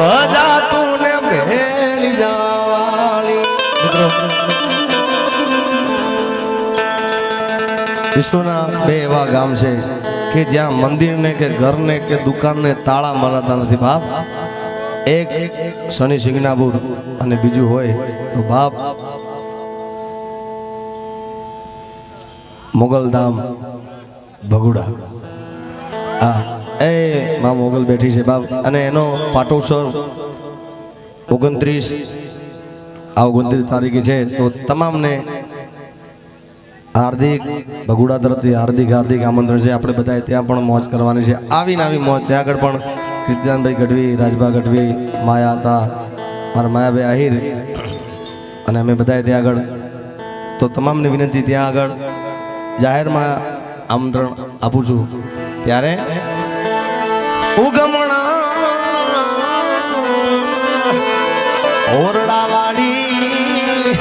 ભજા તું ને ભેળી જાવાળી વિશ્વના બે એવા ગામ છે કે જ્યાં મંદિરને કે ઘરને કે દુકાનને તાળા મારતા નથી બાપ એક શનિ સિંગનાપુર અને બીજું હોય તો બાપ મોગલધામ ભગુડા હા એ માં મોગલ બેઠી છે બાપ અને એનો પાટોત્સવ 29 તારીખે છે તો તમામને હાર્દિક ભગુડા તરફથી હાર્દિક આમંત્રણ છે આપણે બધાએ ત્યાં પણ મોજ કરવાની છે આવીને આવી મોજ ત્યાં આગળ પણ કીર્તિદાનભાઈ ગઢવી રાજભા ગઢવી માયા હતા મારા માયાભાઈ આહિર અને અમે બધાએ ત્યાં આગળ તો તમામને વિનંતી ત્યાં આગળ જાહેરમાં આમંત્રણ આપું છું ત્યારે ઉગમણા ઓરડાવાડી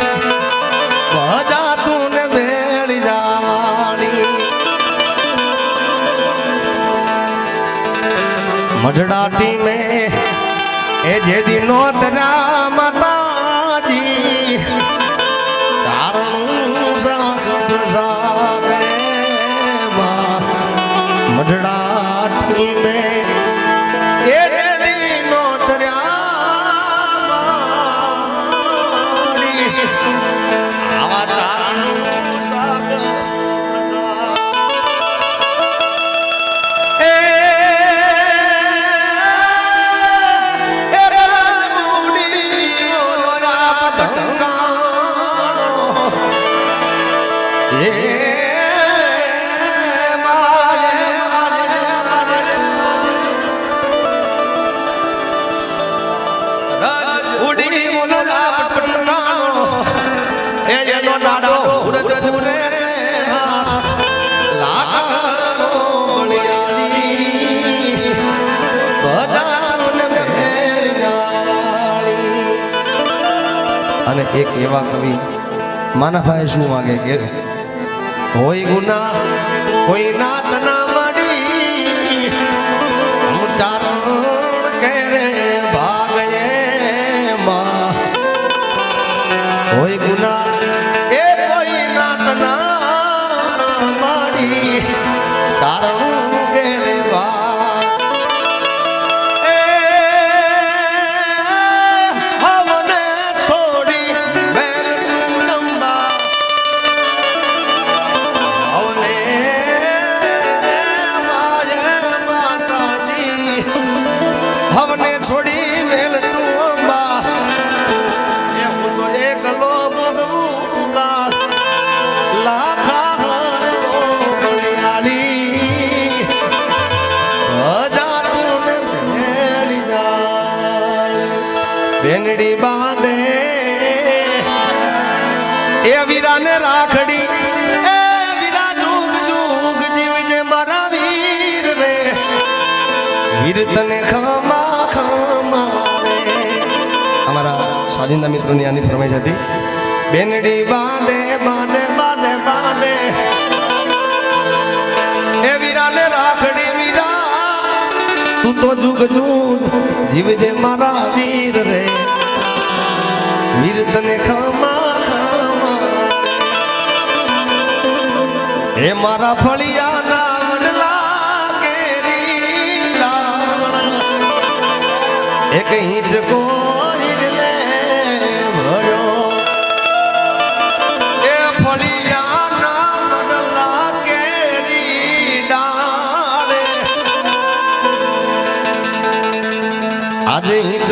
ભજા તું ને ભેળી જાવાળી મઢડાટી મેં એ જે દિનો તરા માતાજી ચારણું સાગર સાગે મઢડાટી મેં એ જે દિનો તરા આવા ચારણું સાગર અને એક એવા કવિ માનભાઈ શું માગે કે હોય ગુના કોઈ નાત ના મળી હમ ચારણ કરે ભાગયે માં હોય ગુના એ કોઈ નાત ના મળી ચારણ કરે ભાગ બેનડી બાંધે એ વીરાને રાખડી એ વીરા જુગ જુગ જીવજે મારા વીર રે વીર તને ખમા ખમા રે અમારા સાજિંદા મિત્રોની આની ફરમાઈશ હતી બેનડી બાંધે બાંધે બાંધે બાંધે એ વીરાને રાખડી વીરા તું તો જુગ જુગ જીવજે મારા વીર રે વીર તને ખમા ખમા એ મારા ફળિયાના વડલા કેરી એક ઇંચ કોઈ લે ભર્યો એ ફળિયાના વડલા કેરી ડાળે આજે ઇંચ